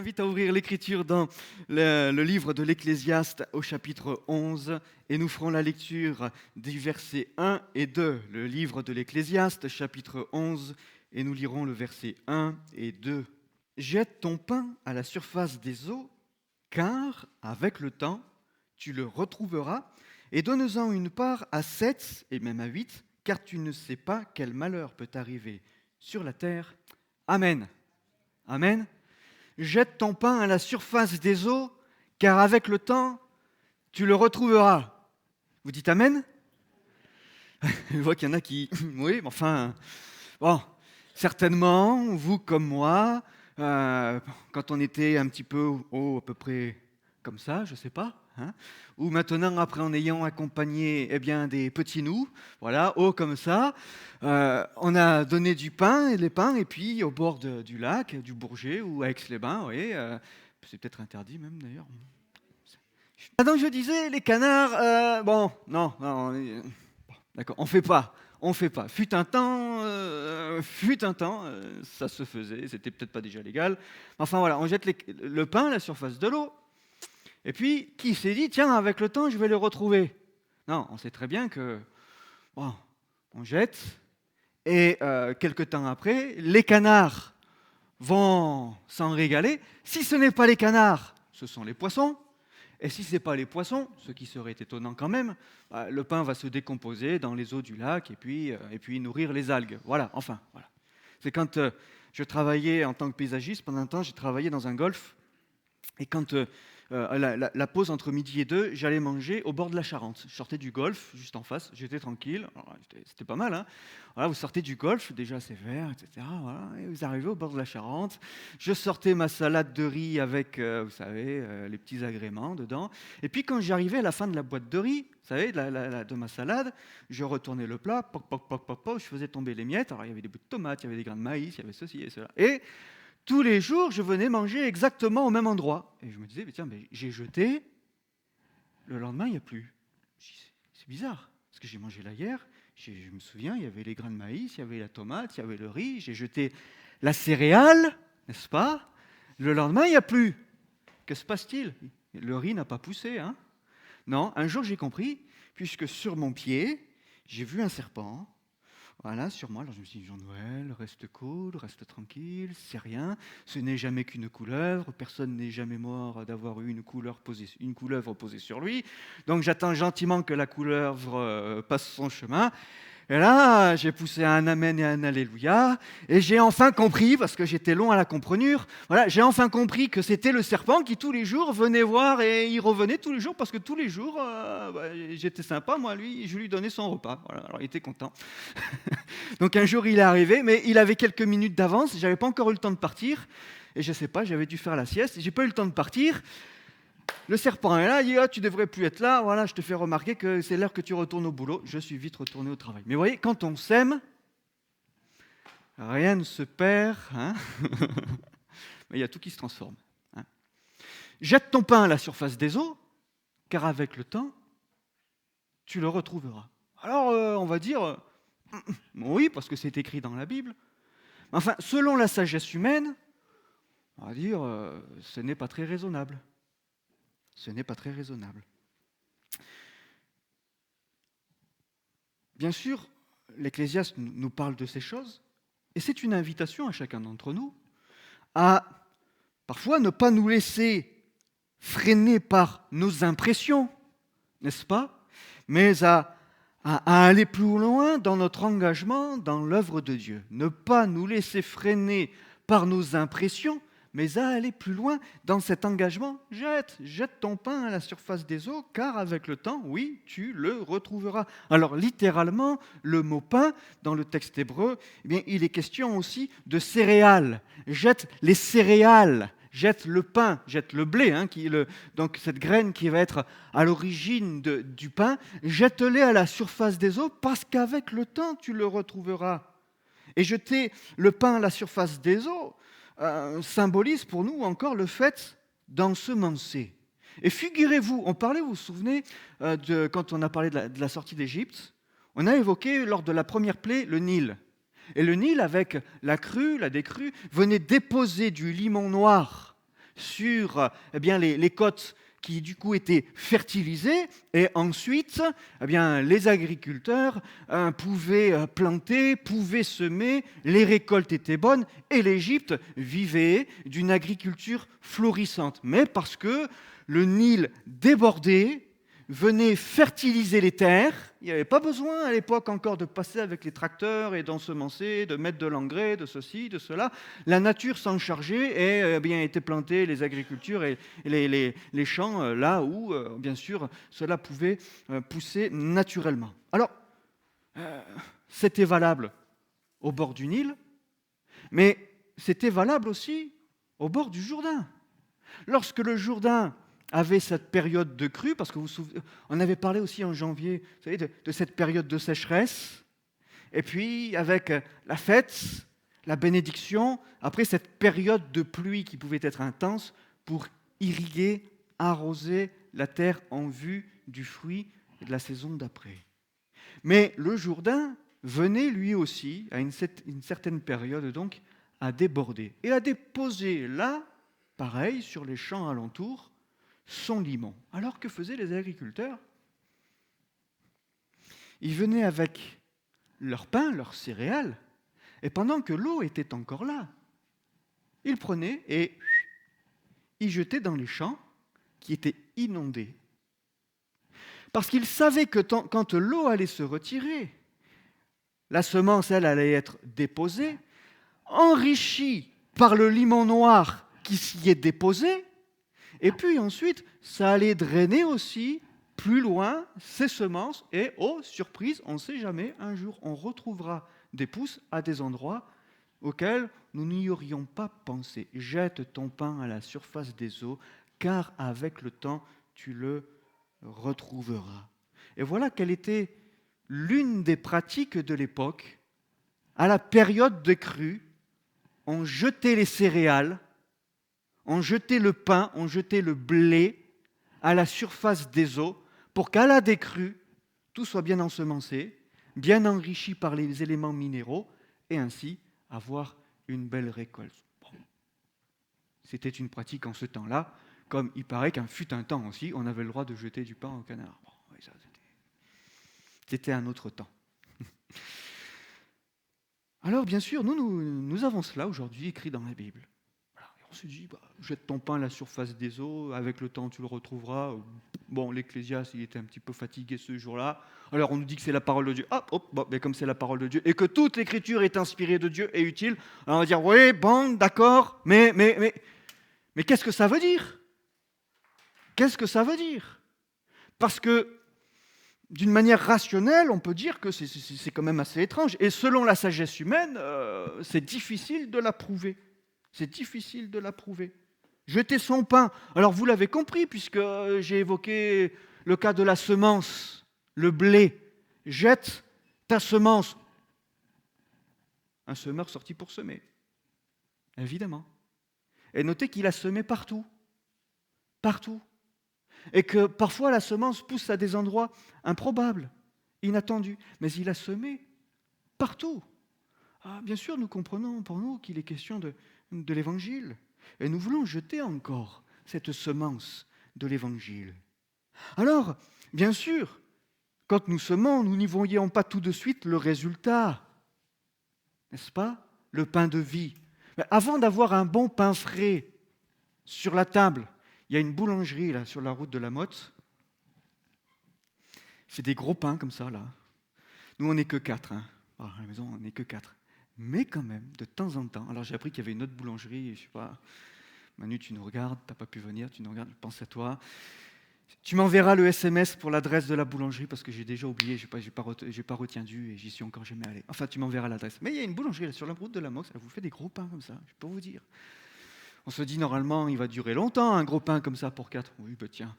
invite à ouvrir l'Écriture dans le livre de l'Ecclésiaste au chapitre 11 et nous ferons la lecture du verset 1 et 2. Le livre de l'Ecclésiaste, chapitre 11, et nous lirons le verset 1 et 2. « Jette ton pain à la surface des eaux, car avec le temps, tu le retrouveras, et donne-en une part à 7 et même à 8, car tu ne sais pas quel malheur peut arriver sur la terre. Amen. » Amen. Jette ton pain à la surface des eaux, car avec le temps, tu le retrouveras. Vous dites Amen? Je vois qu'il y en a qui... Oui, mais enfin... Bon, certainement, vous comme moi, quand on était un petit peu haut, à peu près comme ça, je ne sais pas, ou maintenant, après en ayant accompagné des petits nous, voilà, haut comme ça, on a donné du pain, et puis au bord du lac, du Bourget ou à Aix-les-Bains, oui, c'est peut-être interdit même d'ailleurs. Donc je disais, les canards, non, d'accord, on fait pas. Fut un temps, ça se faisait, c'était peut-être pas déjà légal. Enfin voilà, on jette le pain à la surface de l'eau. Et puis, qui s'est dit, tiens, avec le temps, je vais le retrouver? Non, on sait très bien que, on jette, et quelque temps après, les canards vont s'en régaler. Si ce n'est pas les canards, ce sont les poissons. Et si ce n'est pas les poissons, ce qui serait étonnant quand même, le pain va se décomposer dans les eaux du lac et puis nourrir les algues. Voilà, enfin, voilà. C'est quand je travaillais en tant que paysagiste, pendant un temps, j'ai travaillé dans un golf. Et quand la pause entre midi et 2, j'allais manger au bord de la Charente. Je sortais du golf, juste en face, j'étais tranquille, c'était pas mal. Voilà, vous sortez du golf, déjà c'est vert, etc. Voilà, et vous arrivez au bord de la Charente. Je sortais ma salade de riz avec, vous savez, les petits agréments dedans. Et puis quand j'arrivais à la fin de la boîte de riz, vous savez, de ma salade, je retournais le plat, poc, poc, poc, poc, poc, je faisais tomber les miettes. Alors il y avait des bouts de tomates, il y avait des grains de maïs, il y avait ceci et cela. Et tous les jours, je venais manger exactement au même endroit. Et je me disais, mais j'ai jeté, le lendemain, il n'y a plus. C'est bizarre, parce que j'ai mangé là hier, je me souviens, il y avait les grains de maïs, il y avait la tomate, il y avait le riz, j'ai jeté la céréale, n'est-ce pas? Le lendemain, il n'y a plus. Que se passe-t-il? Le riz n'a pas poussé, hein? Non, un jour j'ai compris, puisque sur mon pied, j'ai vu un serpent. Voilà, sur moi. Alors je me suis dit, Jean-Noël, reste cool, reste tranquille, c'est rien. Ce n'est jamais qu'une couleuvre. Personne n'est jamais mort d'avoir eu une couleuvre posée sur lui. Donc j'attends gentiment que la couleuvre passe son chemin. Et là, j'ai poussé un amen et un alléluia, et j'ai enfin compris, parce que j'étais long à la comprenure, voilà, j'ai enfin compris que c'était le serpent qui tous les jours venait voir, et il revenait tous les jours, parce que tous les jours, j'étais sympa, moi, lui, je lui donnais son repas. Voilà, alors il était content. Donc un jour, il est arrivé, mais il avait quelques minutes d'avance, j'avais pas encore eu le temps de partir, et je sais pas, j'avais dû faire la sieste, et j'ai pas eu le temps de partir. Le serpent est là, il dit « tu devrais plus être là, voilà, je te fais remarquer que c'est l'heure que tu retournes au boulot. » Je suis vite retourné au travail. Mais vous voyez, quand on s'aime, rien ne se perd, mais il y a tout qui se transforme. Jette ton pain à la surface des eaux, car avec le temps, tu le retrouveras. Alors, on va dire, oui, parce que c'est écrit dans la Bible. Enfin, selon la sagesse humaine, on va dire, ce n'est pas très raisonnable. Ce n'est pas très raisonnable. Bien sûr, l'Ecclésiaste nous parle de ces choses, et c'est une invitation à chacun d'entre nous à parfois ne pas nous laisser freiner par nos impressions, n'est-ce pas? Mais à aller plus loin dans notre engagement dans l'œuvre de Dieu. Ne pas nous laisser freiner par nos impressions, mais à aller plus loin dans cet engagement. Jette ton pain à la surface des eaux, car avec le temps, oui, tu le retrouveras. Alors littéralement, le mot pain, dans le texte hébreu, il est question aussi de céréales. Jette les céréales, jette le pain, jette le blé, donc cette graine qui va être à l'origine du pain, jette-les à la surface des eaux, parce qu'avec le temps, tu le retrouveras. Et jeter le pain à la surface des eaux, symbolise pour nous encore le fait d'ensemencer. Et figurez-vous, vous vous souvenez, quand on a parlé de la sortie d'Égypte, on a évoqué lors de la première plaie le Nil. Et le Nil, avec la crue, la décrue, venait déposer du limon noir sur les côtes qui du coup étaient fertilisées, et ensuite les agriculteurs pouvaient planter, pouvaient semer, les récoltes étaient bonnes, et l'Égypte vivait d'une agriculture florissante. Mais parce que le Nil débordait, venait fertiliser les terres. Il n'y avait pas besoin à l'époque encore de passer avec les tracteurs et d'ensemencer, de mettre de l'engrais, de ceci, de cela. La nature s'en chargeait et étaient plantés les agricultures et les champs là où, bien sûr, cela pouvait pousser naturellement. Alors, c'était valable au bord du Nil, mais c'était valable aussi au bord du Jourdain. Lorsque le Jourdain avait cette période de crue, parce que on avait parlé aussi en janvier, vous savez, de cette période de sécheresse, et puis avec la fête, la bénédiction, après cette période de pluie qui pouvait être intense pour irriguer, arroser la terre en vue du fruit et de la saison d'après. Mais le Jourdain venait lui aussi, à une certaine période donc, à déborder et à déposer là, pareil, sur les champs alentours, son limon. Alors que faisaient les agriculteurs? Ils venaient avec leur pain, leurs céréales, et pendant que l'eau était encore là, ils prenaient et ils jetaient dans les champs qui étaient inondés. Parce qu'ils savaient que quand l'eau allait se retirer, la semence, elle, allait être déposée, enrichie par le limon noir qui s'y est déposé, et puis ensuite, ça allait drainer aussi plus loin ces semences. Et, oh, surprise, on ne sait jamais, un jour, on retrouvera des pousses à des endroits auxquels nous n'y aurions pas pensé. Jette ton pain à la surface des eaux, car avec le temps, tu le retrouveras. Et voilà quelle était l'une des pratiques de l'époque. À la période de crue, on jetait les céréales, on jetait le pain, on jetait le blé à la surface des eaux pour qu'à la décrue, tout soit bien ensemencé, bien enrichi par les éléments minéraux et ainsi avoir une belle récolte. Bon. C'était une pratique en ce temps-là, comme il paraît qu'un fut un temps aussi, on avait le droit de jeter du pain au canard. Bon, oui, ça, c'était un autre temps. Alors bien sûr, nous avons cela aujourd'hui écrit dans la Bible. On se dit, jette ton pain à la surface des eaux, avec le temps tu le retrouveras. Bon, l'Ecclésiaste, il était un petit peu fatigué ce jour-là. Alors on nous dit que c'est la parole de Dieu. Mais comme c'est la parole de Dieu, et que toute l'Écriture est inspirée de Dieu et utile, alors on va dire, oui, bon, d'accord, mais qu'est-ce que ça veut dire? Qu'est-ce que ça veut dire? Parce que, d'une manière rationnelle, on peut dire que c'est quand même assez étrange. Et selon la sagesse humaine, c'est difficile de l'approuver. C'est difficile de l'approuver. Jeter son pain. Alors vous l'avez compris, puisque j'ai évoqué le cas de la semence, le blé. Jette ta semence. Un semeur sorti pour semer, évidemment. Et notez qu'il a semé partout. Partout. Et que parfois la semence pousse à des endroits improbables, inattendus. Mais il a semé partout. Ah, bien sûr, nous comprenons pour nous qu'il est question de l'Évangile. Et nous voulons jeter encore cette semence de l'Évangile. Alors, bien sûr, quand nous semons, nous n'y voyons pas tout de suite le résultat. N'est-ce pas? Le pain de vie. Mais avant d'avoir un bon pain frais sur la table, il y a une boulangerie là, sur la route de la Motte. C'est des gros pains comme ça, là. Nous, on n'est que 4. À la maison, on n'est que 4. Mais quand même, de temps en temps, alors j'ai appris qu'il y avait une autre boulangerie, je sais pas, Manu, tu nous regardes, tu n'as pas pu venir, tu nous regardes, pense à toi. Tu m'enverras le SMS pour l'adresse de la boulangerie parce que j'ai déjà oublié, je n'ai pas retenu et j'y suis encore jamais allé. Enfin, tu m'enverras l'adresse. Mais il y a une boulangerie là, sur la route de la Motte, elle vous fait des gros pains comme ça, je peux vous dire. On se dit normalement, il va durer longtemps, un gros pain comme ça pour 4. Oui, tiens.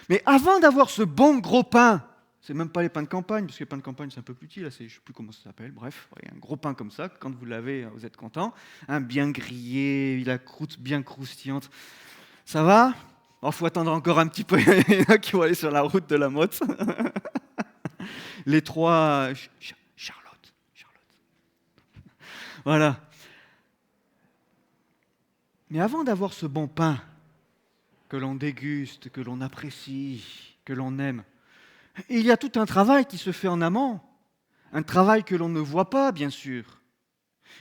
Mais avant d'avoir ce bon gros pain, c'est même pas les pains de campagne, parce que les pains de campagne, c'est un peu plus petit, là, je ne sais plus comment ça s'appelle, bref, un gros pain comme ça, quand vous l'avez, vous êtes content, bien grillé, la croûte bien croustillante. Ça va? Il faut attendre encore un petit peu, il y en a qui vont aller sur la route de la Motte. Les trois... Charlotte. Voilà. Mais avant d'avoir ce bon pain que l'on déguste, que l'on apprécie, que l'on aime, il y a tout un travail qui se fait en amont, un travail que l'on ne voit pas, bien sûr.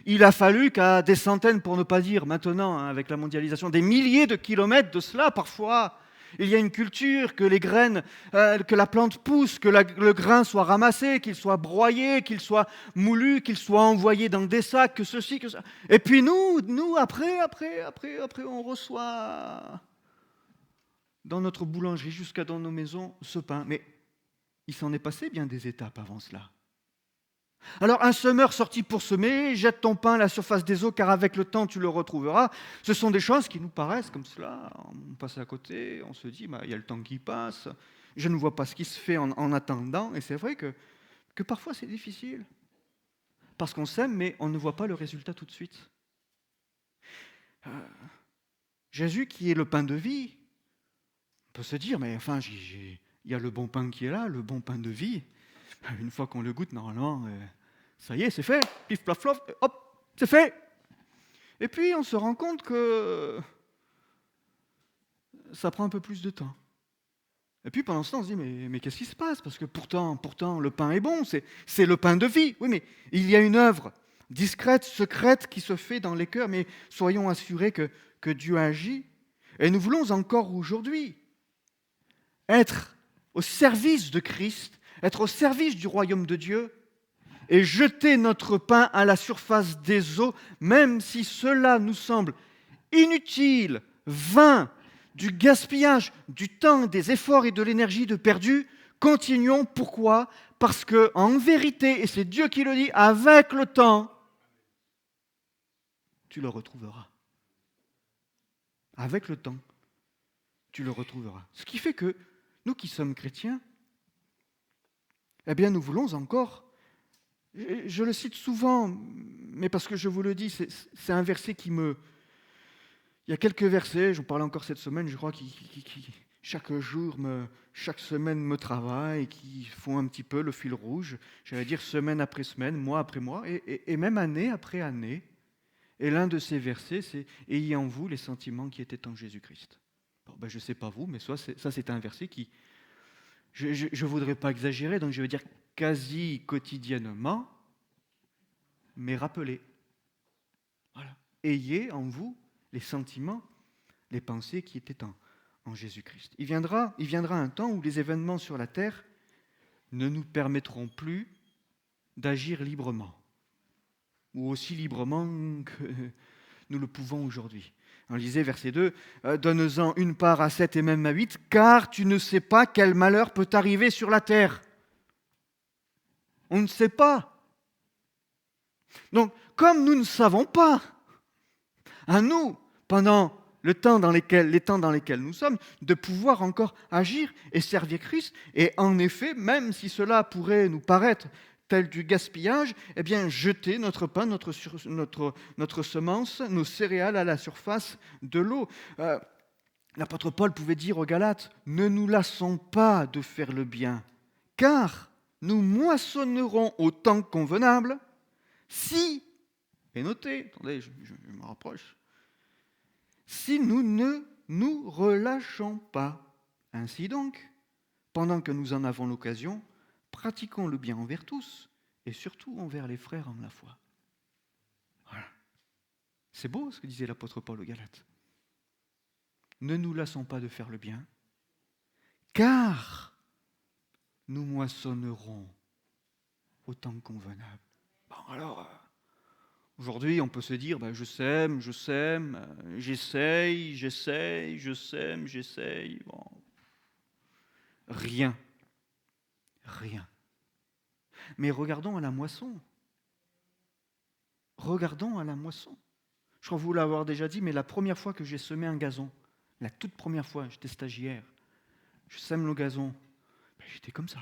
Il a fallu qu'à des centaines, pour ne pas dire maintenant, avec la mondialisation, des milliers de kilomètres de cela, parfois, il y a une culture, que les graines, que la plante pousse, que le grain soit ramassé, qu'il soit broyé, qu'il soit moulu, qu'il soit envoyé dans des sacs, que ceci, que ça. Et puis nous, après, on reçoit dans notre boulangerie jusqu'à dans nos maisons ce pain. Mais il s'en est passé bien des étapes avant cela. Alors un semeur sorti pour semer, jette ton pain à la surface des eaux, car avec le temps tu le retrouveras. Ce sont des choses qui nous paraissent comme cela, on passe à côté, on se dit, il y a le temps qui passe, je ne vois pas ce qui se fait en attendant, et c'est vrai que parfois c'est difficile, parce qu'on sème, mais on ne voit pas le résultat tout de suite. Jésus qui est le pain de vie, on peut se dire, mais enfin, il y a le bon pain qui est là, le bon pain de vie. Une fois qu'on le goûte, normalement, ça y est, c'est fait. Pif, plaf, plof, hop, c'est fait. Et puis, on se rend compte que ça prend un peu plus de temps. Et puis, pendant ce temps, on se dit, mais qu'est-ce qui se passe? Parce que pourtant, le pain est bon, c'est le pain de vie. Oui, mais il y a une œuvre discrète, secrète, qui se fait dans les cœurs, mais soyons assurés que Dieu agit. Et nous voulons encore aujourd'hui être au service de Christ, être au service du royaume de Dieu et jeter notre pain à la surface des eaux, même si cela nous semble inutile, vain, du gaspillage, du temps, des efforts et de l'énergie de perdu. Continuons. Pourquoi? Parce que, en vérité, et c'est Dieu qui le dit, avec le temps, tu le retrouveras. Avec le temps, tu le retrouveras. Ce qui fait que nous qui sommes chrétiens, eh bien, nous voulons encore, je le cite souvent, mais parce que je vous le dis, c'est un verset qui me... Il y a quelques versets, j'en parlais encore cette semaine, je crois, qui chaque jour, chaque semaine me travaillent, qui font un petit peu le fil rouge, j'allais dire semaine après semaine, mois après mois, et même année après année. Et l'un de ces versets, c'est « Ayez en vous les sentiments qui étaient en Jésus-Christ ». Bon, je ne sais pas vous, mais ça c'est un verset qui... Je ne voudrais pas exagérer, donc je veux dire quasi quotidiennement, mais rappelez. Voilà. Ayez en vous les sentiments, les pensées qui étaient en Jésus-Christ. Il viendra un temps où les événements sur la terre ne nous permettront plus d'agir librement, ou aussi librement que nous le pouvons aujourd'hui. On lisait verset 2, « Donne-en une part à 7 et même à 8, car tu ne sais pas quel malheur peut arriver sur la terre. » On ne sait pas. Donc, comme nous ne savons pas, à nous, pendant les temps dans lesquels nous sommes, de pouvoir encore agir et servir Christ. Et en effet, même si cela pourrait nous paraître tel du gaspillage, eh bien, jeter notre pain, notre semence, nos céréales à la surface de l'eau. L'apôtre Paul pouvait dire aux Galates, « Ne nous lassons pas de faire le bien, car nous moissonnerons au temps convenable si, et notez, attendez, je me rapproche, si nous ne nous relâchons pas. Ainsi donc, pendant que nous en avons l'occasion, pratiquons le bien envers tous, et surtout envers les frères en la foi. » Voilà. C'est beau ce que disait l'apôtre Paul aux Galates. Ne nous lassons pas de faire le bien, car nous moissonnerons au temps convenable. Bon, alors, aujourd'hui, on peut se dire, je sème, j'essaye, je sème, j'essaye. Bon. Rien. Mais regardons à la moisson. Regardons à la moisson. Je crois vous l'avoir déjà dit, mais la première fois que j'ai semé un gazon, la toute première fois, j'étais stagiaire, je sème le gazon, j'étais comme ça.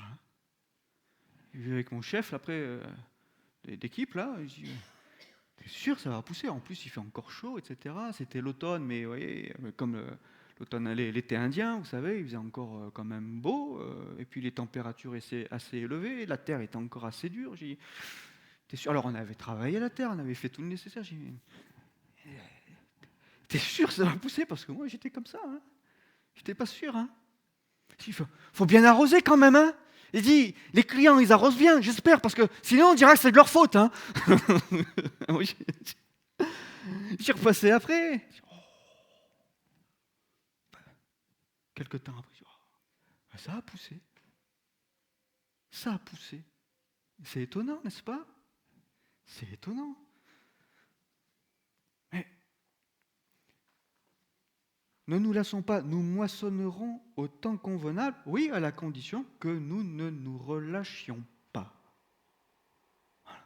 Avec mon chef, après, d'équipe, là, je dis, t'es sûr, ça va pousser. En plus, il fait encore chaud, etc. C'était l'automne, mais vous voyez, comme l'automne, l'été indien, vous savez, il faisait encore quand même beau, et puis les températures étaient assez élevées, la terre était encore assez dure. J'ai dit, t'es sûr? Alors, on avait travaillé la terre, on avait fait tout le nécessaire. J'ai dit, T'es sûr que ça va pousser? Parce que moi, j'étais comme ça. Hein. J'étais pas sûr. Hein. Il faut bien arroser quand même. Hein. Il dit, les clients, ils arrosent bien, j'espère, parce que sinon, on dira que c'est de leur faute. Hein. Oui, j'y repassais après. Quelque temps après, ça a poussé. Ça a poussé. C'est étonnant, n'est-ce pas? C'est étonnant. Mais ne nous lassons pas, nous moissonnerons au temps convenable, oui, à la condition que nous ne nous relâchions pas. Voilà.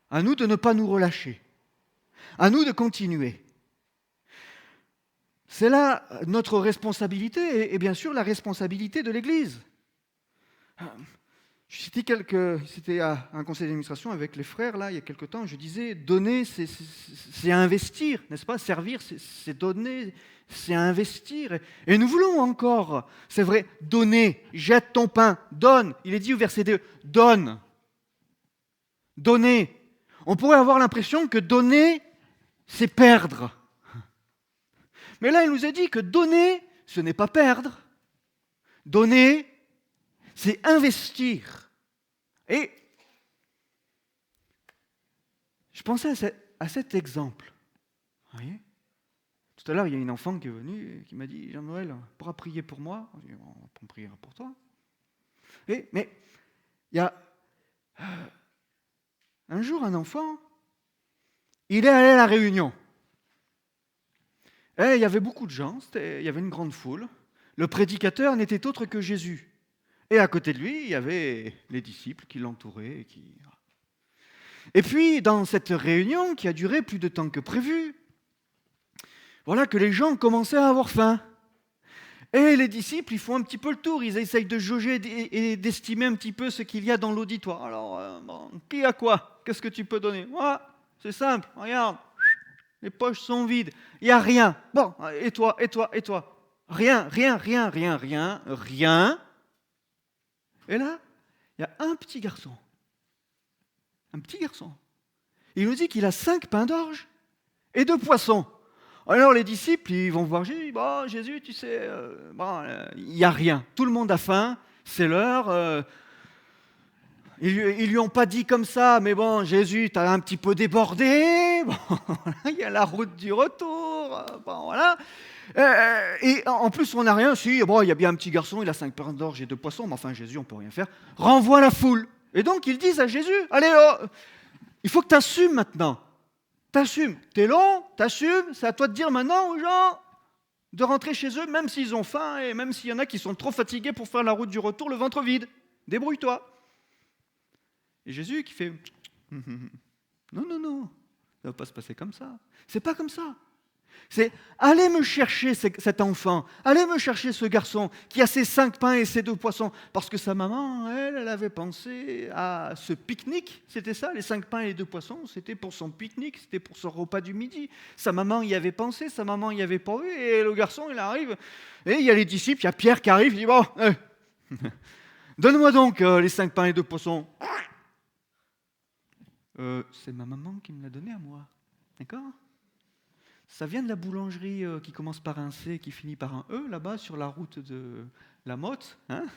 À nous de ne pas nous relâcher. À nous de continuer. C'est là notre responsabilité et bien sûr la responsabilité de l'Église. C'était à un conseil d'administration avec les frères, là, il y a quelque temps, je disais, donner, c'est investir, n'est-ce pas? Servir, c'est donner, c'est investir. Et nous voulons encore, c'est vrai, donner, jette ton pain, donne. Il est dit au verset 2, donne. Donner. On pourrait avoir l'impression que donner, c'est perdre. Mais là, il nous a dit que donner, ce n'est pas perdre. Donner, c'est investir. Et je pensais à cet exemple. Vous voyez? Tout à l'heure, il y a une enfant qui est venue et qui m'a dit, Jean-Noël, on pourra prier pour moi? On priera pour toi. Mais il y a un jour, un enfant, il est allé à la réunion. Et il y avait beaucoup de gens, il y avait une grande foule. Le prédicateur n'était autre que Jésus. Et à côté de lui, il y avait les disciples qui l'entouraient. Et puis, dans cette réunion qui a duré plus de temps que prévu, voilà que les gens commençaient à avoir faim. Et les disciples, ils font un petit peu le tour, ils essayent de jauger et d'estimer un petit peu ce qu'il y a dans l'auditoire. Alors, qui a quoi? Qu'est-ce que tu peux donner? Moi, c'est simple, regarde, les poches sont vides, il n'y a rien. Bon, et toi, et toi, et toi? Rien, rien, rien, rien, rien, rien. Et là, il y a un petit garçon. Un petit garçon. Il nous dit qu'il a 5 pains d'orge et 2 poissons. Alors les disciples, ils vont voir Jésus, bon, Jésus, tu sais, il n'y a rien. Tout le monde a faim, c'est l'heure. Ils lui ont pas dit comme ça, mais bon, Jésus, tu as un petit peu débordé. Bon, il y a la route du retour. Bon, voilà. Et en plus, on n'a rien. Si, bon, il y a bien un petit garçon, il a 5 pains d'orge et 2 poissons, mais enfin, Jésus, on ne peut rien faire. Renvoie la foule. Et donc, ils disent à Jésus, allez, oh, il faut que tu assumes maintenant. T'assumes. T'es long, t'assumes. C'est à toi de dire maintenant aux gens de rentrer chez eux, même s'ils ont faim et même s'il y en a qui sont trop fatigués pour faire la route du retour, le ventre vide. Débrouille-toi. Et Jésus qui fait non, non, non, ça ne va pas se passer comme ça. C'est pas comme ça. C'est allez me chercher cet enfant, allez me chercher ce garçon qui a ses 5 pains et ses 2 poissons, parce que sa maman, elle avait pensé à ce pique-nique, c'était ça, les 5 pains et les 2 poissons, c'était pour son pique-nique, c'était pour son repas du midi. Sa maman y avait pensé, sa maman y avait pas vu, et le garçon, il arrive, et il y a les disciples, il y a Pierre qui arrive, il dit, bon, donne-moi donc les 5 pains et 2 poissons. C'est ma maman qui me l'a donné à moi, d'accord? Ça vient de la boulangerie qui commence par un C et qui finit par un E, là-bas, sur la route de la Motte. Hein.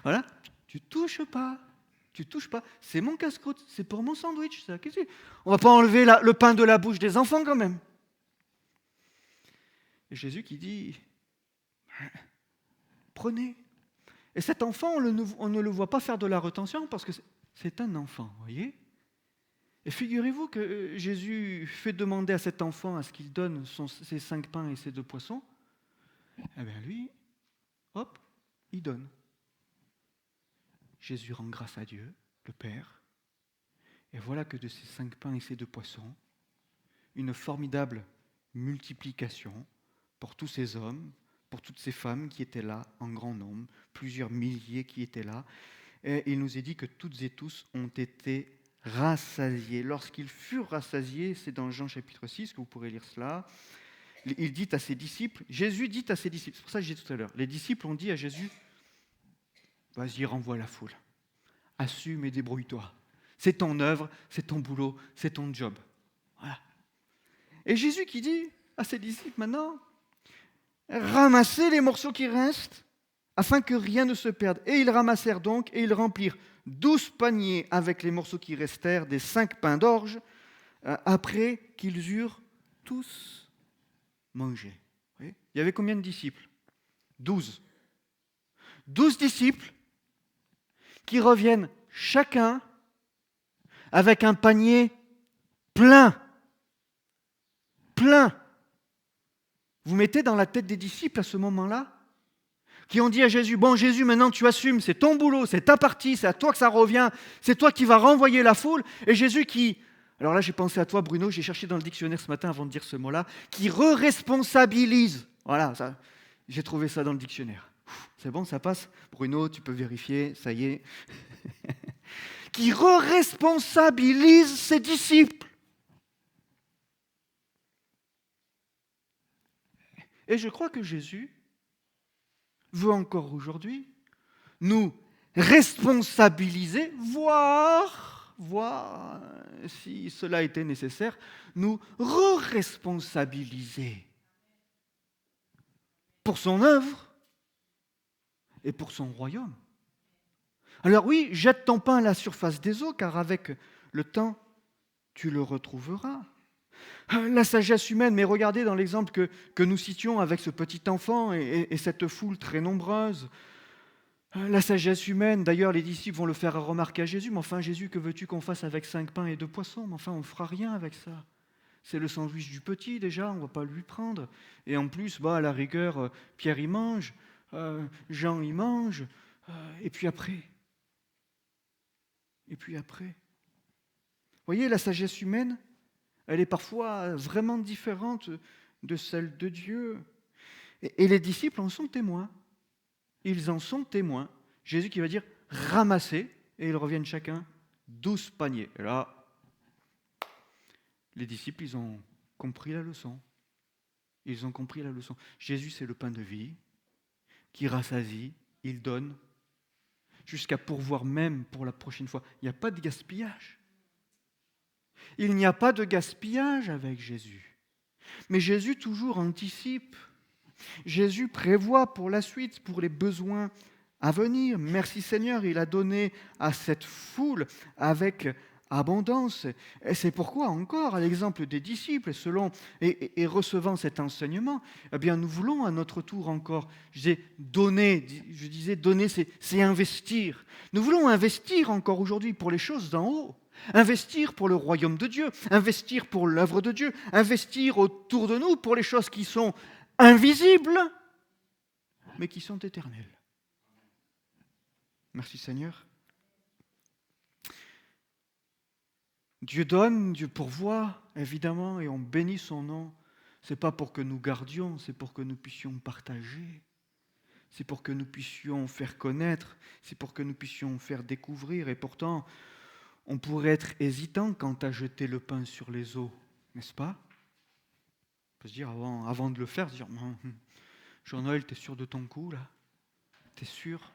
Voilà. Tu touches pas. Tu touches pas. C'est mon casse-croûte. C'est pour mon sandwich. Ça. On va pas enlever le pain de la bouche des enfants, quand même. Et Jésus qui dit, prenez. Et cet enfant, on ne le voit pas faire de la retention parce que c'est un enfant, vous voyez. Et figurez-vous que Jésus fait demander à cet enfant à ce qu'il donne ses 5 pains et ses 2 poissons. Eh bien lui, hop, il donne. Jésus rend grâce à Dieu, le Père. Et voilà que de ces 5 pains et ces 2 poissons, une formidable multiplication pour tous ces hommes, pour toutes ces femmes qui étaient là en grand nombre, plusieurs milliers qui étaient là. Et il nous est dit que toutes et tous ont été rassasiés. Lorsqu'ils furent rassasiés, c'est dans Jean chapitre 6 que vous pourrez lire cela, il dit à ses disciples, Jésus dit à ses disciples, c'est pour ça que j'ai dit tout à l'heure, les disciples ont dit à Jésus, vas-y, renvoie la foule, assume et débrouille-toi. C'est ton œuvre, c'est ton boulot, c'est ton job. Voilà. Et Jésus qui dit à ses disciples maintenant, ramassez les morceaux qui restent, afin que rien ne se perde. Et ils ramassèrent donc, et ils remplirent 12 paniers avec les morceaux qui restèrent des 5 pains d'orge, après qu'ils eurent tous mangé. Vous voyez, il y avait combien de disciples? 12. 12 disciples qui reviennent chacun avec un panier plein. Plein. Vous mettez dans la tête des disciples à ce moment-là, qui ont dit à Jésus, bon Jésus, maintenant tu assumes, c'est ton boulot, c'est ta partie, c'est à toi que ça revient, c'est toi qui vas renvoyer la foule. Et Jésus qui, alors là j'ai pensé à toi Bruno, j'ai cherché dans le dictionnaire ce matin avant de dire ce mot-là, qui re-responsabilise. Voilà, ça, j'ai trouvé ça dans le dictionnaire. C'est bon, ça passe? Bruno, tu peux vérifier, ça y est. Qui re-responsabilise ses disciples. Et je crois que Jésus veut encore aujourd'hui nous responsabiliser, voire, si cela était nécessaire, nous re-responsabiliser pour son œuvre et pour son royaume. Alors oui, jette ton pain à la surface des eaux, car avec le temps, tu le retrouveras. La sagesse humaine, mais regardez dans l'exemple que nous citions avec ce petit enfant et cette foule très nombreuse. La sagesse humaine, d'ailleurs les disciples vont le faire remarquer à Jésus, mais enfin Jésus, que veux-tu qu'on fasse avec 5 pains et 2 poissons? Mais enfin on ne fera rien avec ça. C'est le sandwich du petit déjà, on ne va pas lui prendre. Et en plus, à la rigueur, Pierre y mange, Jean y mange, et puis après. Vous voyez, la sagesse humaine, elle est parfois vraiment différente de celle de Dieu. Et les disciples en sont témoins. Ils en sont témoins. Jésus qui va dire ramasser, et ils reviennent chacun 12 paniers. Et là, les disciples, ils ont compris la leçon. Ils ont compris la leçon. Jésus, c'est le pain de vie qui rassasie, il donne, jusqu'à pourvoir même pour la prochaine fois. Il n'y a pas de gaspillage. Il n'y a pas de gaspillage avec Jésus. Mais Jésus toujours anticipe. Jésus prévoit pour la suite, pour les besoins à venir. Merci Seigneur, il a donné à cette foule avec abondance. Et c'est pourquoi encore, à l'exemple des disciples, et recevant cet enseignement, eh bien nous voulons à notre tour encore, je disais donner, c'est investir. Nous voulons investir encore aujourd'hui pour les choses d'en haut. Investir pour le royaume de Dieu, investir pour l'œuvre de Dieu, investir autour de nous pour les choses qui sont invisibles, mais qui sont éternelles. Merci Seigneur. Dieu donne, Dieu pourvoit, évidemment, et on bénit son nom. Ce n'est pas pour que nous gardions, c'est pour que nous puissions partager. C'est pour que nous puissions faire connaître, c'est pour que nous puissions faire découvrir. Et pourtant, on pourrait être hésitant quant à jeter le pain sur les eaux, n'est-ce pas? On peut se dire, avant de le faire, Jean-Noël, t'es sûr de ton coup, là? T'es sûr?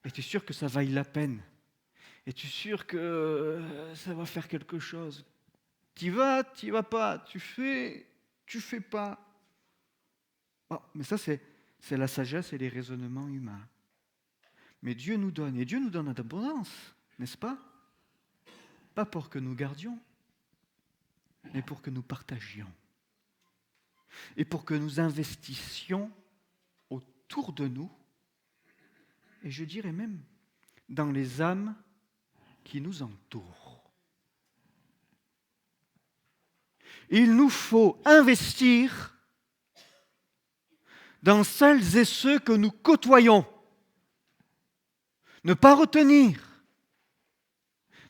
Et t'es sûr que ça vaille la peine? Et tu es sûr que ça va faire quelque chose? T'y vas pas? Tu fais pas? Mais ça, c'est la sagesse et les raisonnements humains. Mais Dieu nous donne, et Dieu nous donne en abondance, n'est-ce pas? Pas pour que nous gardions, mais pour que nous partagions. Et pour que nous investissions autour de nous, et je dirais même dans les âmes qui nous entourent. Il nous faut investir dans celles et ceux que nous côtoyons. Ne pas retenir,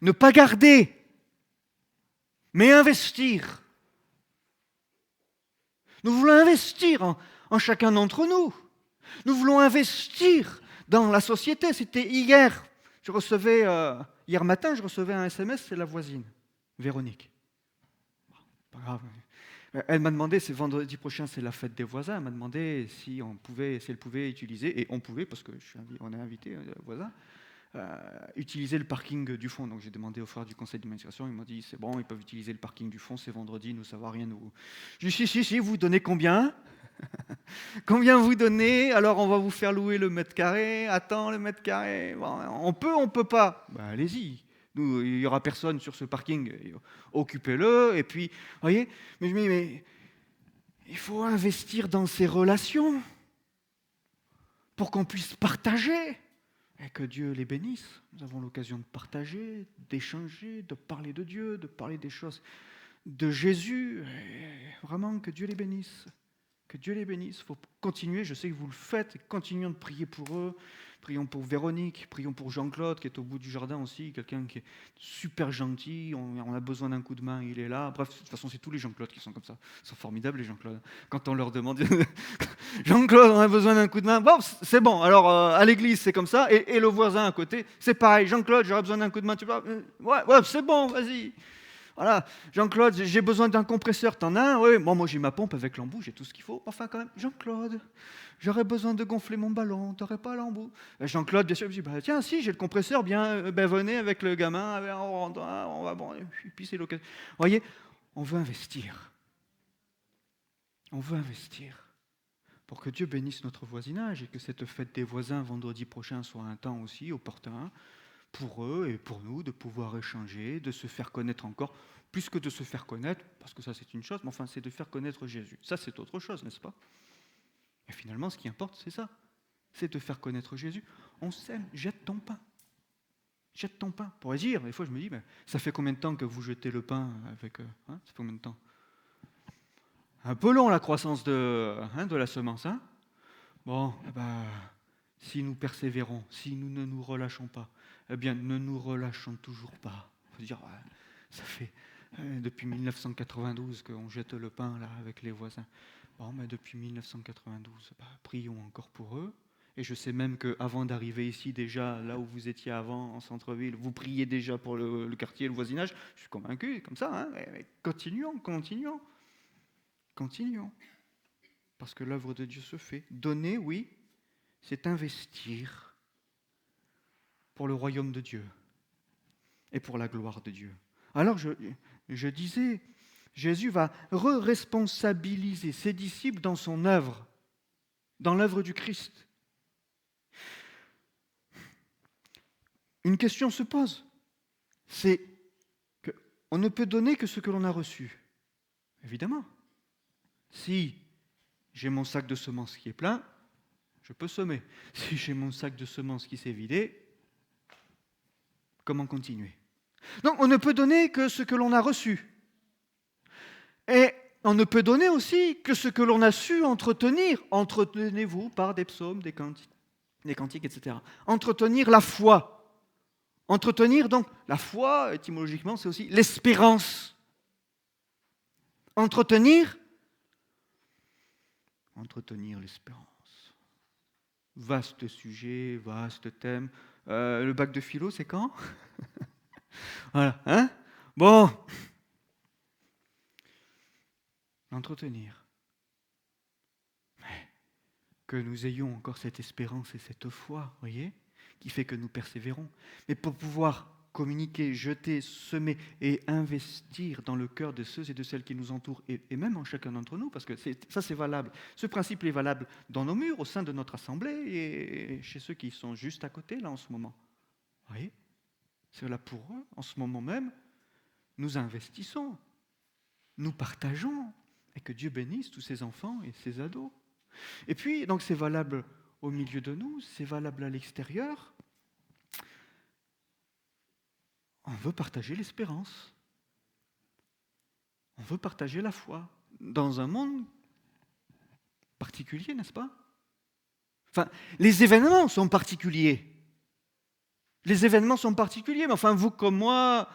ne pas garder, mais investir. Nous voulons investir en chacun d'entre nous. Nous voulons investir dans la société. C'était hier. Hier matin, je recevais un SMS, c'est la voisine, Véronique. Pas grave. Elle m'a demandé, c'est vendredi prochain, c'est la fête des voisins. Elle m'a demandé si elle pouvait utiliser, et on pouvait parce qu'on est invité, voisins, utiliser le parking du fond. Donc j'ai demandé aux frères du conseil d'administration, ils m'ont dit c'est bon, ils peuvent utiliser le parking du fond, c'est vendredi, nous ça va rien nous. Je dis si, vous donnez combien? Combien vous donnez? Alors on va vous faire louer le mètre carré. Attends, le mètre carré, bon, on peut pas. Ben, allez-y. Nous, il n'y aura personne sur ce parking, occupez-le, et puis, vous voyez, mais je me dis, mais il faut investir dans ces relations pour qu'on puisse partager. Et que Dieu les bénisse. Nous avons l'occasion de partager, d'échanger, de parler de Dieu, de parler des choses de Jésus. Et vraiment, que Dieu les bénisse. Que Dieu les bénisse. Il faut continuer, je sais que vous le faites, continuons de prier pour eux. Prions pour Véronique, prions pour Jean-Claude qui est au bout du jardin aussi, quelqu'un qui est super gentil, on a besoin d'un coup de main, il est là. Bref, de toute façon, c'est tous les Jean-Claude qui sont comme ça. Ils sont formidables, les Jean-Claude. Quand on leur demande Jean-Claude, on a besoin d'un coup de main, bon, c'est bon. Alors, à l'église, c'est comme ça, et le voisin à côté, c'est pareil. Jean-Claude, j'aurais besoin d'un coup de main, tu vois. Ouais, c'est bon, vas-y. Voilà, Jean-Claude, j'ai besoin d'un compresseur, t'en as un? Oui, moi j'ai ma pompe avec l'embout, j'ai tout ce qu'il faut. Enfin, quand même, Jean-Claude, j'aurais besoin de gonfler mon ballon, t'aurais pas l'embout? Jean-Claude, bien sûr, je dis, tiens, si, j'ai le compresseur, bien, venez avec le gamin, on va, bon, et puis c'est l'occasion. Vous voyez, on veut investir. On veut investir pour que Dieu bénisse notre voisinage et que cette fête des voisins vendredi prochain soit un temps aussi opportun pour eux et pour nous de pouvoir échanger, de se faire connaître encore, plus que de se faire connaître, parce que ça c'est une chose, mais enfin c'est de faire connaître Jésus. Ça c'est autre chose, n'est-ce pas? Et finalement ce qui importe c'est ça, c'est de faire connaître Jésus. On s'aime, jette ton pain. Jette ton pain. Pour dire, des fois je me dis, mais ça fait combien de temps que vous jetez le pain avec... ça fait combien de temps? Un peu long la croissance de la semence. Hein, bon, si nous persévérons, si nous ne nous relâchons pas, eh bien, ne nous relâchons toujours pas. Il faut dire, ça fait depuis 1992 qu'on jette le pain là avec les voisins. Bon, mais depuis 1992, prions encore pour eux. Et je sais même qu'avant d'arriver ici, déjà, là où vous étiez avant, en centre-ville, vous priez déjà pour le quartier, le voisinage. Je suis convaincu, comme ça. Hein, mais continuons. Parce que l'œuvre de Dieu se fait. Donner, oui, c'est investir pour le royaume de Dieu et pour la gloire de Dieu. Alors je disais, Jésus va re-responsabiliser ses disciples dans son œuvre, dans l'œuvre du Christ. Une question se pose, c'est qu'on ne peut donner que ce que l'on a reçu. Évidemment. Si j'ai mon sac de semences qui est plein, je peux semer. Si j'ai mon sac de semences qui s'est vidé, comment continuer? Donc on ne peut donner que ce que l'on a reçu. Et on ne peut donner aussi que ce que l'on a su entretenir. Entretenez-vous par des psaumes, des cantiques, etc. Entretenir la foi. Entretenir donc la foi, étymologiquement, c'est aussi l'espérance. Entretenir l'espérance. Vaste sujet, vaste thème. Le bac de philo, c'est quand? Voilà, hein? Bon. L'entretenir. Que nous ayons encore cette espérance et cette foi, voyez, qui fait que nous persévérons. Mais pour pouvoir communiquer, jeter, semer et investir dans le cœur de ceux et de celles qui nous entourent, et même en chacun d'entre nous, parce que ça c'est valable. Ce principe est valable dans nos murs, au sein de notre assemblée, et chez ceux qui sont juste à côté, là, en ce moment. Vous voyez? C'est là pour eux, en ce moment même, nous investissons, nous partageons, et que Dieu bénisse tous ses enfants et ses ados. Et puis, donc c'est valable au milieu de nous, c'est valable à l'extérieur. On veut partager l'espérance. On veut partager la foi dans un monde particulier, n'est-ce pas? Enfin, les événements sont particuliers. Les événements sont particuliers, mais enfin, vous comme moi,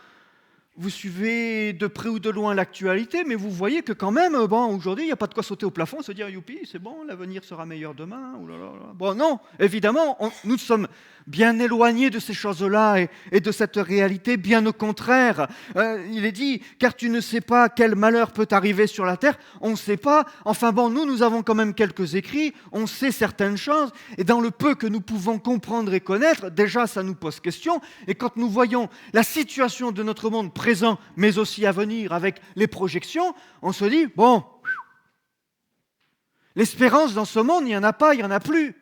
vous suivez de près ou de loin l'actualité, mais vous voyez que quand même, aujourd'hui, il n'y a pas de quoi sauter au plafond, se dire youpi, c'est bon, l'avenir sera meilleur demain. Oulalala. Bon, non, évidemment, nous sommes bien éloignés de ces choses-là et de cette réalité, bien au contraire. Il est dit, car tu ne sais pas quel malheur peut arriver sur la terre, on ne sait pas. Enfin bon, nous avons quand même quelques écrits, on sait certaines choses, et dans le peu que nous pouvons comprendre et connaître, déjà ça nous pose question, et quand nous voyons la situation de notre monde présent, mais aussi à venir avec les projections, on se dit, bon, l'espérance dans ce monde, il n'y en a pas, il n'y en a plus.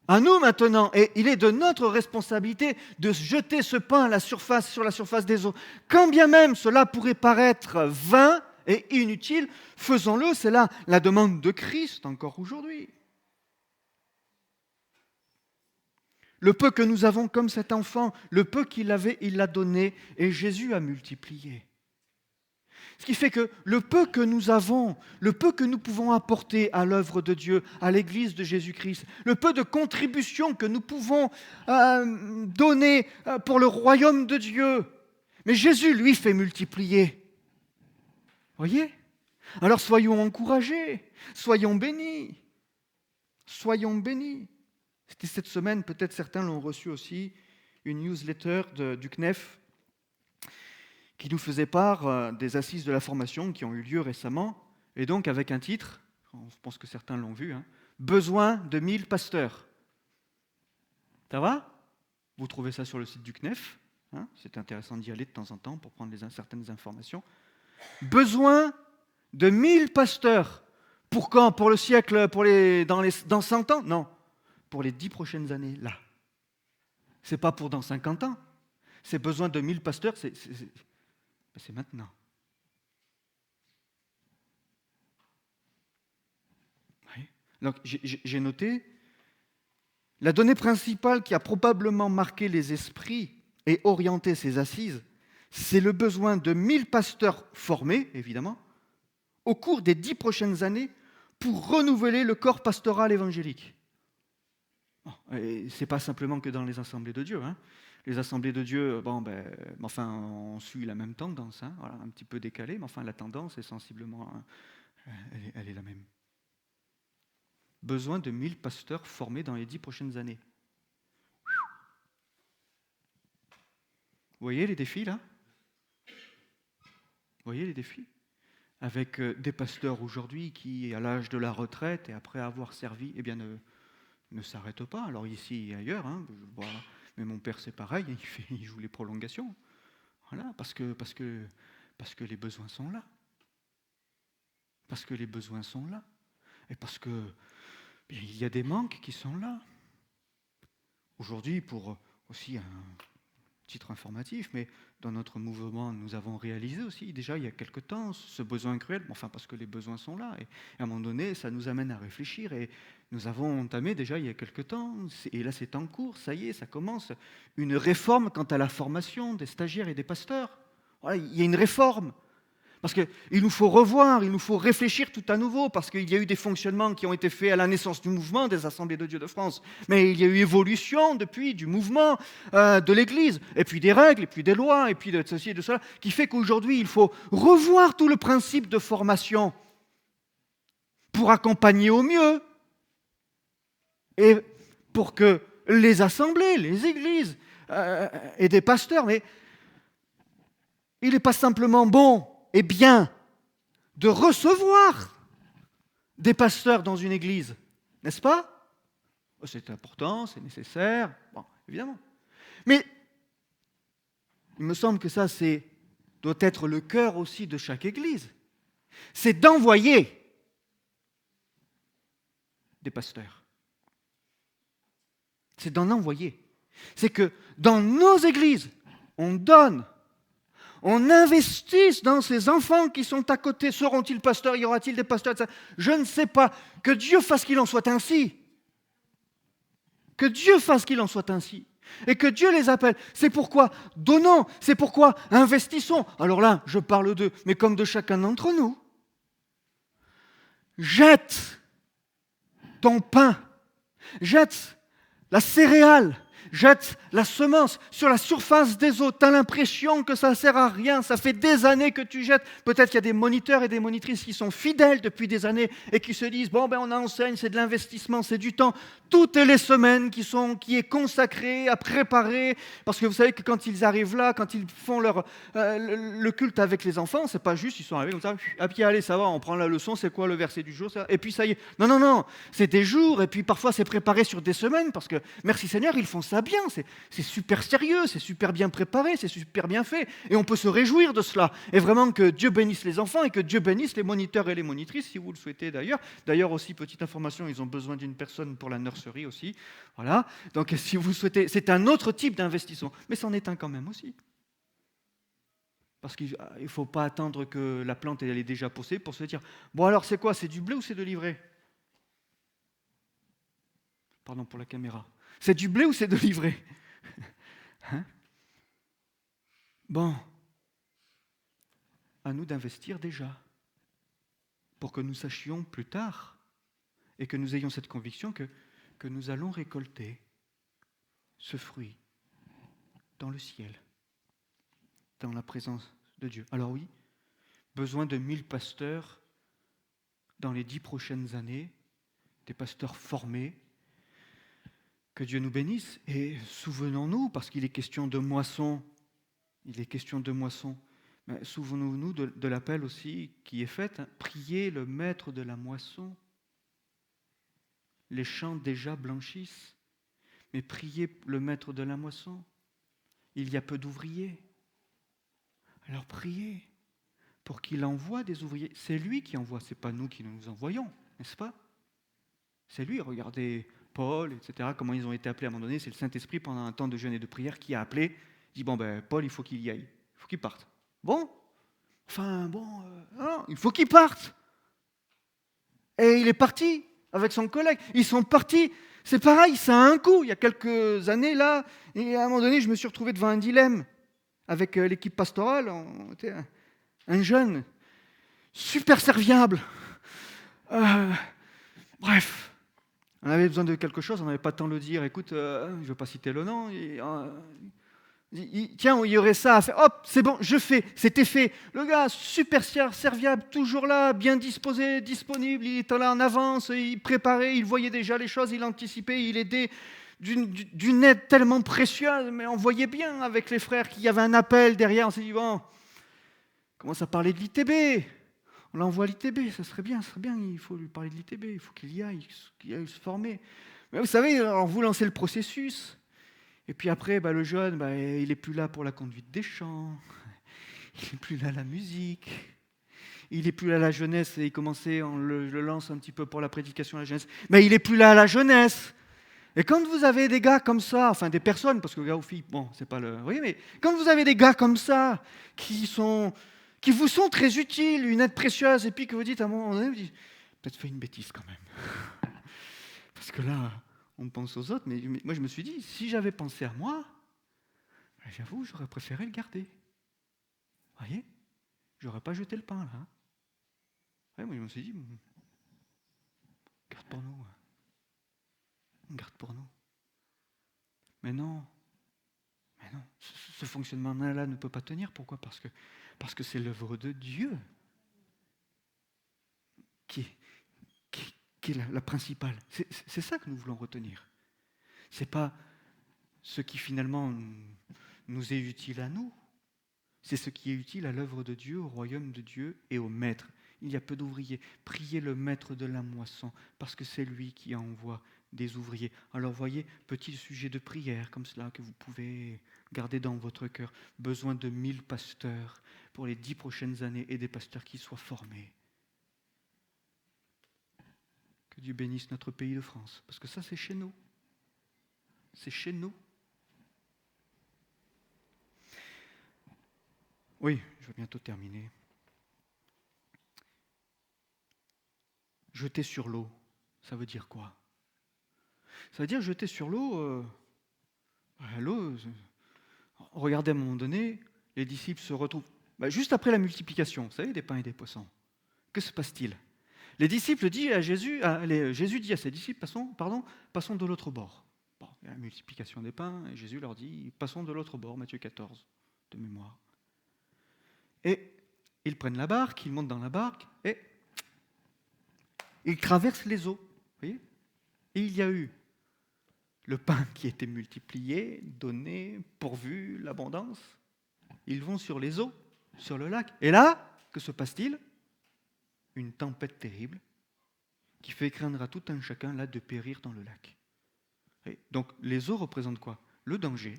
À nous maintenant, et il est de notre responsabilité de jeter ce pain sur la surface des eaux. Quand bien même cela pourrait paraître vain et inutile, faisons-le, c'est là la demande de Christ encore aujourd'hui. Le peu que nous avons comme cet enfant, le peu qu'il avait, il l'a donné, et Jésus a multiplié. Ce qui fait que le peu que nous avons, le peu que nous pouvons apporter à l'œuvre de Dieu, à l'Église de Jésus-Christ, le peu de contribution que nous pouvons donner pour le royaume de Dieu, mais Jésus, lui, fait multiplier. Voyez ? Alors soyons encouragés, soyons bénis. Soyons bénis. C'était cette semaine, peut-être certains l'ont reçu aussi, une newsletter du CNEF qui nous faisait part des assises de la formation qui ont eu lieu récemment, et donc avec un titre, je pense que certains l'ont vu, Besoin de 1000 pasteurs. Ça va ? Vous trouvez ça sur le site du CNEF, c'est intéressant d'y aller de temps en temps pour prendre certaines informations. Besoin de 1000 pasteurs. Pour quand ? Pour le siècle, dans 100 ans ? Non, pour les 10 prochaines années, là. C'est pas pour dans 50 ans. C'est besoin de 1000 pasteurs, c'est maintenant. Oui. Donc, j'ai noté la donnée principale qui a probablement marqué les esprits et orienté ces assises, c'est le besoin de 1000 pasteurs formés, évidemment, au cours des 10 prochaines années pour renouveler le corps pastoral évangélique. Ce n'est pas simplement que dans les assemblées de Dieu. Les assemblées de Dieu, on suit la même tendance, voilà, un petit peu décalée, mais enfin la tendance est sensiblement, elle est la même. Besoin de 1000 pasteurs formés dans les 10 prochaines années. Vous voyez les défis là ? Vous voyez les défis ? Avec des pasteurs aujourd'hui qui, à l'âge de la retraite et après avoir servi, ne s'arrêtent pas. Alors ici et ailleurs, mais mon père c'est pareil, il joue les prolongations. Voilà, parce que les besoins sont là. Parce que les besoins sont là. Et parce que il y a des manques qui sont là. Aujourd'hui, pour aussi un titre informatif, mais dans notre mouvement, nous avons réalisé aussi, déjà il y a quelque temps, ce besoin cruel, parce que les besoins sont là. Et à un moment donné, ça nous amène à réfléchir. Et nous avons entamé déjà il y a quelque temps, et là c'est en cours, ça y est, ça commence, une réforme quant à la formation des stagiaires et des pasteurs. Voilà, il y a une réforme. Parce qu'il nous faut revoir, il nous faut réfléchir tout à nouveau, parce qu'il y a eu des fonctionnements qui ont été faits à la naissance du mouvement des Assemblées de Dieu de France, mais il y a eu évolution depuis du mouvement de l'Église, et puis des règles, et puis des lois, et puis de ceci et de cela, qui fait qu'aujourd'hui, il faut revoir tout le principe de formation pour accompagner au mieux, et pour que les assemblées, les églises, aient des pasteurs, mais il n'est pas simplement bon et bien de recevoir des pasteurs dans une église, n'est-ce pas ? C'est important, c'est nécessaire, évidemment. Mais il me semble que ça, doit être le cœur aussi de chaque église. C'est d'envoyer des pasteurs. C'est d'en envoyer. C'est que dans nos églises, on donne, on investisse dans ces enfants qui sont à côté. Seront-ils pasteurs ? Y aura-t-il des pasteurs ? Je ne sais pas. Que Dieu fasse qu'il en soit ainsi. Que Dieu fasse qu'il en soit ainsi. Et que Dieu les appelle. C'est pourquoi donnons, c'est pourquoi investissons. Alors là, je parle d'eux, mais comme de chacun d'entre nous. Jette ton pain. Jette la céréale. jette la semence sur la surface des eaux. Tu as l'impression que ça ne sert à rien. Ça fait des années que tu jettes. Peut-être qu'il y a des moniteurs et des monitrices qui sont fidèles depuis des années et qui se disent, bon, on enseigne, c'est de l'investissement, c'est du temps. Toutes les semaines qui est consacrée à préparer. Parce que vous savez que quand ils arrivent là, quand ils font le culte avec les enfants, c'est pas juste, ils sont arrivés comme ça, ah puis allez, ça va, on prend la leçon, c'est quoi le verset du jour, ça, et puis ça y est. Non, non, non, c'est des jours, et puis parfois c'est préparé sur des semaines, parce que, merci Seigneur, ils font ça bien, c'est super sérieux, c'est super bien préparé, c'est super bien fait, et on peut se réjouir de cela. Et vraiment que Dieu bénisse les enfants, et que Dieu bénisse les moniteurs et les monitrices, si vous le souhaitez d'ailleurs. D'ailleurs aussi, petite information, ils ont besoin d'une personne pour la nurserie aussi. Voilà, donc si vous souhaitez, c'est un autre type d'investissement, mais c'en est un quand même aussi. Parce qu'il ne faut pas attendre que la plante elle est déjà poussée pour se dire, bon alors c'est quoi, c'est du blé ou c'est de l'ivraie? Pardon pour la caméra. C'est du blé ou c'est de l'ivraie? Hein? Bon, à nous d'investir déjà, pour que nous sachions plus tard, et que nous ayons cette conviction que nous allons récolter ce fruit dans le ciel, dans la présence de Dieu. Alors oui, besoin de 1000 pasteurs dans les 10 prochaines années, des pasteurs formés. Que Dieu nous bénisse. Et souvenons-nous, parce qu'il est question de moisson, mais souvenons-nous de l'appel aussi qui est fait, hein, priez le maître de la moisson. Les champs déjà blanchissent, mais priez le maître de la moisson. Il y a peu d'ouvriers. Alors priez pour qu'il envoie des ouvriers. C'est lui qui envoie, ce n'est pas nous qui nous envoyons, n'est-ce pas? C'est lui, regardez Paul, etc., comment ils ont été appelés à un moment donné, c'est le Saint-Esprit pendant un temps de jeûne et de prière qui a appelé, il dit, Paul, il faut qu'il y aille, il faut qu'il parte. Non, il faut qu'il parte. Et il est parti avec son collègue, ils sont partis, c'est pareil, ça a un coût. Il y a quelques années, là, et à un moment donné, je me suis retrouvé devant un dilemme avec l'équipe pastorale, on était un jeune, super serviable, bref, on avait besoin de quelque chose, on n'avait pas le temps de le dire, écoute, je ne veux pas citer le nom, tiens, il y aurait ça à faire, hop, c'est bon, je fais, c'était fait. Le gars, super serviable, toujours là, bien disposé, disponible, il était là en avance, il préparait, il voyait déjà les choses, il anticipait, il aidait d'une aide tellement précieuse, mais on voyait bien avec les frères qu'il y avait un appel derrière, on s'est dit, bon, on commence à parler de l'ITB. On l'envoie à l'ITB, ça serait bien, il faut lui parler de l'ITB, il faut qu'il y aille se former. Mais vous savez, alors vous lancez le processus, et puis après, le jeune, il n'est plus là pour la conduite des chants, il n'est plus là la musique, il n'est plus là la jeunesse, et on le lance un petit peu pour la prédication à la jeunesse, mais il n'est plus là à la jeunesse. Et quand vous avez des gars comme ça, enfin des personnes, parce que gars ou filles, bon, c'est pas le... Vous voyez, mais quand vous avez des gars comme ça, qui vous sont très utiles, une aide précieuse, et puis que vous dites à un moment donné, vous dites, peut-être fait une bêtise quand même. Parce que là, on pense aux autres, mais moi je me suis dit, si j'avais pensé à moi, j'avoue, j'aurais préféré le garder. Vous voyez? J'aurais pas jeté le pain là. Ouais, moi je me suis dit, garde pour nous. On garde pour nous. Mais non, ce fonctionnement-là ne peut pas tenir. Pourquoi? Parce que c'est l'œuvre de Dieu qui est la principale. C'est ça que nous voulons retenir. Ce n'est pas ce qui finalement nous est utile à nous, c'est ce qui est utile à l'œuvre de Dieu, au royaume de Dieu et au maître. Il y a peu d'ouvriers. Priez le maître de la moisson, parce que c'est lui qui envoie des ouvriers. Alors voyez, petit sujet de prière comme cela que vous pouvez garder dans votre cœur. Besoin de 1000 pasteurs pour les 10 prochaines années et des pasteurs qui soient formés. Que Dieu bénisse notre pays de France, parce que ça c'est chez nous. C'est chez nous. Oui, je vais bientôt terminer. Jeter sur l'eau, ça veut dire quoi? Ça veut dire jeter sur l'eau. Regardez à un moment donné, les disciples se retrouvent juste après la multiplication, vous savez, des pains et des poissons. Que se passe-t-il? Les disciples disent à Jésus, Jésus dit à ses disciples, passons de l'autre bord. Bon, Il y a la multiplication des pains, et Jésus leur dit, passons de l'autre bord, Matthieu 14, de mémoire. Et ils prennent la barque, ils montent dans la barque, et ils traversent les eaux. Vous voyez ? Et il y a eu le pain qui était multiplié, donné, pourvu, l'abondance. Ils vont sur les eaux, sur le lac. Et là, que se passe-t-il ? Une tempête terrible qui fait craindre à tout un chacun là de périr dans le lac. Et donc les eaux représentent quoi ? Le danger.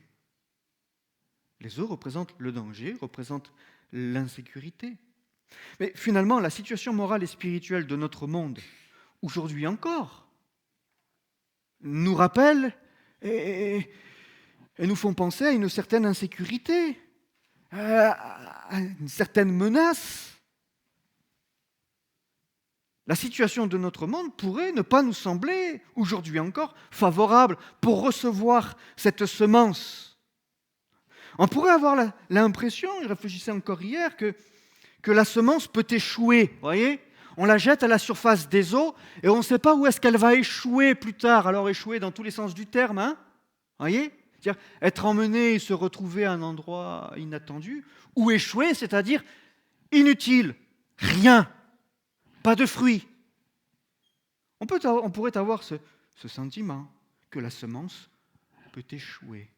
Les eaux représentent le danger, représentent l'insécurité. Mais finalement, la situation morale et spirituelle de notre monde, aujourd'hui encore, nous rappelle et nous font penser à une certaine insécurité, à une certaine menace. La situation de notre monde pourrait ne pas nous sembler, aujourd'hui encore, favorable pour recevoir cette semence. On pourrait avoir l'impression, je réfléchissais encore hier, que la semence peut échouer, vous voyez ? On la jette à la surface des eaux et on ne sait pas où est-ce qu'elle va échouer plus tard. Alors échouer dans tous les sens du terme, hein ? Vous voyez ? C'est-à-dire être emmené et se retrouver à un endroit inattendu, ou échouer, c'est-à-dire inutile, rien. Pas de fruits. On pourrait avoir ce sentiment que la semence peut échouer.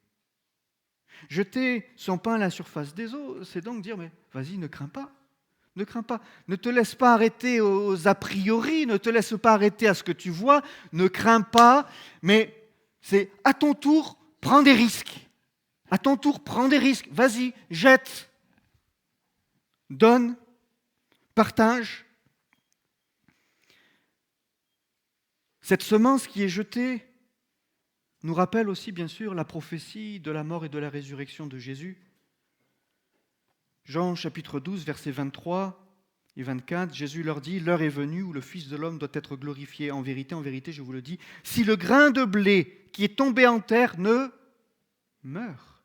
Jeter son pain à la surface des eaux, c'est donc dire, mais vas-y, ne crains pas. Ne crains pas. Ne te laisse pas arrêter aux a priori, ne te laisse pas arrêter à ce que tu vois, ne crains pas, mais c'est à ton tour, prends des risques. À ton tour, prends des risques. Vas-y, jette. Donne. Partage. Cette semence qui est jetée nous rappelle aussi, bien sûr, la prophétie de la mort et de la résurrection de Jésus. Jean chapitre 12, versets 23 et 24, Jésus leur dit, « L'heure est venue où le Fils de l'homme doit être glorifié. En vérité, je vous le dis, si le grain de blé qui est tombé en terre ne meurt,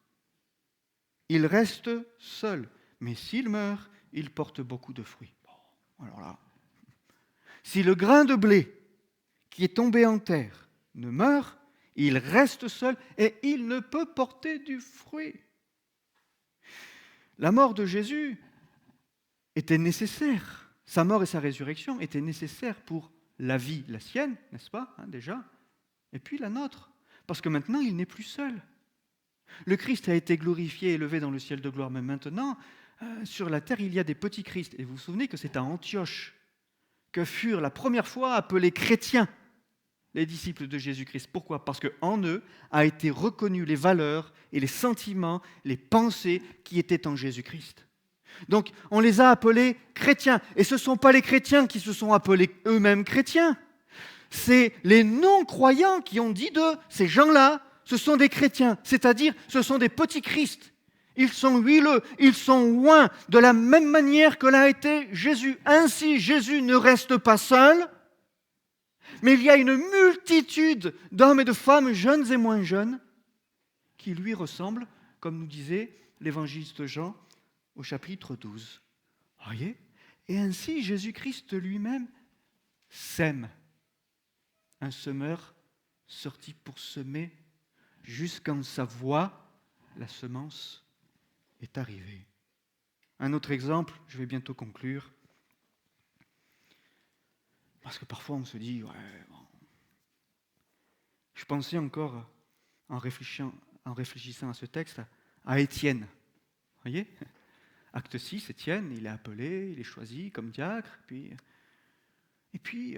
il reste seul. Mais s'il meurt, il porte beaucoup de fruits. » Bon, alors là, si le grain de blé qui est tombé en terre ne meurt, il reste seul et il ne peut porter du fruit. La mort de Jésus était nécessaire. Sa mort et sa résurrection étaient nécessaires pour la vie, la sienne, n'est-ce pas, hein, déjà, et puis la nôtre. Parce que maintenant, il n'est plus seul. Le Christ a été glorifié et élevé dans le ciel de gloire, mais maintenant, sur la terre, il y a des petits Christ. Et vous vous souvenez que c'est à Antioche que furent la première fois appelés chrétiens les disciples de Jésus-Christ. Pourquoi ? Parce qu'en eux a été reconnu les valeurs et les sentiments, les pensées qui étaient en Jésus-Christ. Donc, on les a appelés chrétiens. Et ce ne sont pas les chrétiens qui se sont appelés eux-mêmes chrétiens. C'est les non-croyants qui ont dit d'eux, ces gens-là, ce sont des chrétiens. C'est-à-dire, ce sont des petits Christ. Ils sont huileux, ils sont oints, de la même manière que l'a été Jésus. Ainsi, Jésus ne reste pas seul, mais il y a une multitude d'hommes et de femmes, jeunes et moins jeunes, qui lui ressemblent, comme nous disait l'évangéliste Jean au chapitre 12. Voyez ? Et ainsi, Jésus-Christ lui-même sème. Un semeur sorti pour semer, jusqu'en sa voie, la semence est arrivée. Un autre exemple, je vais bientôt conclure. Parce que parfois on se dit, ouais, bon. Je pensais encore, en réfléchissant à ce texte, à Étienne. Vous voyez ? Acte 6, Étienne, il est appelé, il est choisi comme diacre, et puis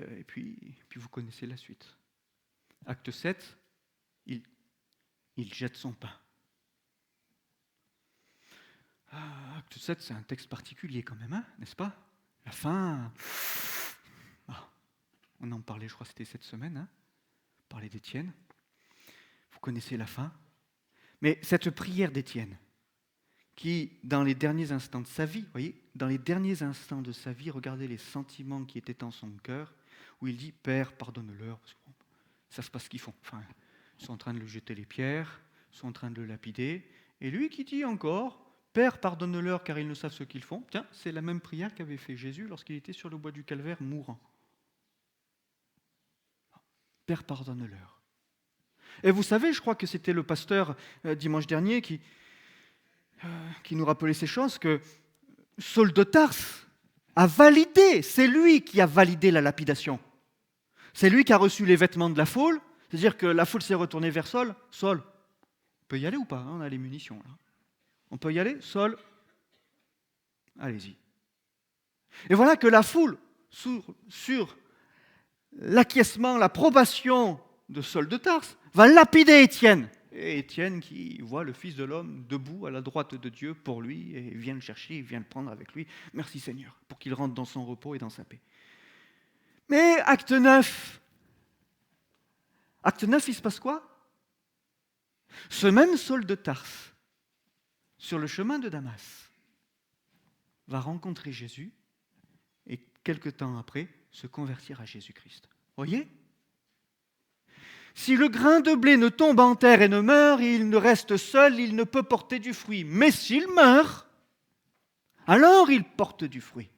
vous connaissez la suite. Acte 7, il jette son pain. Acte 7, c'est un texte particulier quand même, hein, n'est-ce pas ? La fin... On en parlait, je crois que c'était cette semaine, hein, on parlait d'Étienne. Vous connaissez la fin. Mais cette prière d'Étienne, qui, dans les derniers instants de sa vie, vous voyez, dans les derniers instants de sa vie, regardez les sentiments qui étaient en son cœur, où il dit, « Père, pardonne-leur », parce que bon, ça se passe ce qu'ils font. Enfin, ils sont en train de lui jeter les pierres, ils sont en train de le lapider, et lui qui dit encore, « Père, pardonne-leur, car ils ne savent ce qu'ils font », tiens, c'est la même prière qu'avait fait Jésus lorsqu'il était sur le bois du calvaire mourant. Père, pardonne-leur. Et vous savez, je crois que c'était le pasteur dimanche dernier qui nous rappelait ces choses, que Saul de Tarse a validé, c'est lui qui a validé la lapidation. C'est lui qui a reçu les vêtements de la foule, c'est-à-dire que la foule s'est retournée vers Saul. Saul, on peut y aller ou pas? On a les munitions là. On peut y aller? Saul, allez-y. Et voilà que la foule, sur l'acquiescement, l'approbation de Saul de Tarse, va lapider Étienne. Et Étienne qui voit le Fils de l'homme debout à la droite de Dieu pour lui, et vient le chercher, il vient le prendre avec lui. Merci Seigneur, pour qu'il rentre dans son repos et dans sa paix. Mais acte 9, il se passe quoi? Ce même Saul de Tarse, sur le chemin de Damas, va rencontrer Jésus et quelque temps après se convertir à Jésus-Christ. Voyez? Si le grain de blé ne tombe en terre et ne meurt, il ne reste seul, il ne peut porter du fruit. Mais s'il meurt, alors il porte du fruit.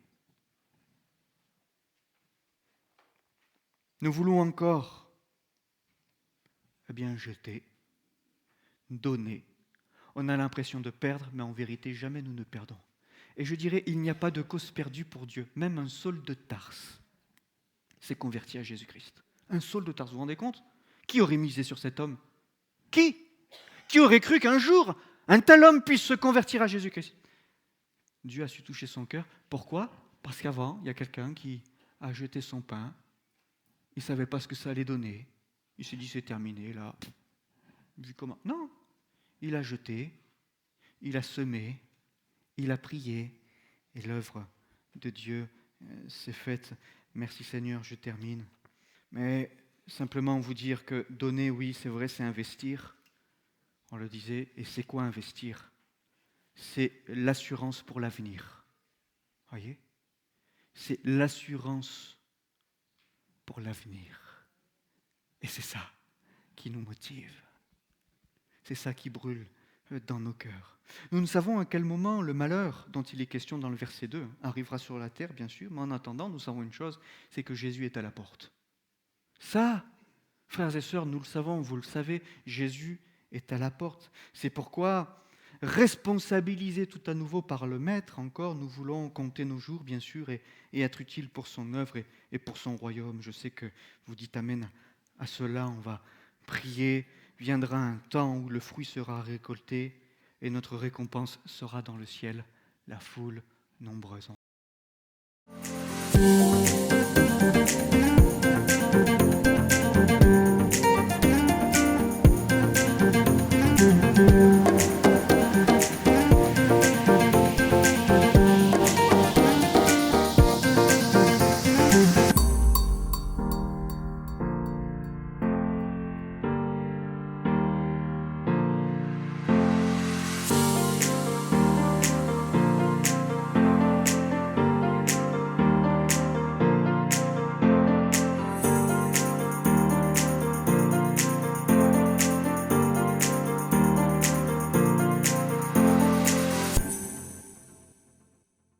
Nous voulons encore, jeter, donner. On a l'impression de perdre, mais en vérité, jamais nous ne perdons. Et je dirais, il n'y a pas de cause perdue pour Dieu. Même un Saul de Tarse s'est converti à Jésus-Christ. Un Saul de Tarse, vous vous rendez compte? Qui aurait misé sur cet homme? Qui aurait cru qu'un jour, un tel homme puisse se convertir à Jésus-Christ? Dieu a su toucher son cœur. Pourquoi? Parce qu'avant, il y a quelqu'un qui a jeté son pain. Il ne savait pas ce que ça allait donner. Il s'est dit, c'est terminé, là. Vu comment? Non. Il a jeté, il a semé, il a prié, et l'œuvre de Dieu s'est faite. Merci Seigneur, je termine. Mais simplement vous dire que donner, oui, c'est vrai, c'est investir. On le disait, et c'est quoi investir? C'est l'assurance pour l'avenir. Voyez? C'est l'assurance pour l'avenir. Et c'est ça qui nous motive. C'est ça qui brûle dans nos cœurs. Nous ne savons à quel moment le malheur dont il est question dans le verset 2 arrivera sur la terre, bien sûr, mais en attendant, nous savons une chose, c'est que Jésus est à la porte. Ça, frères et sœurs, nous le savons, vous le savez, Jésus est à la porte. C'est pourquoi, responsabilisés tout à nouveau par le Maître, encore, nous voulons compter nos jours, bien sûr, et être utiles pour son œuvre et pour son royaume. Je sais que vous dites Amen à cela, on va prier. Viendra un temps où le fruit sera récolté et notre récompense sera dans le ciel, la foule nombreuse.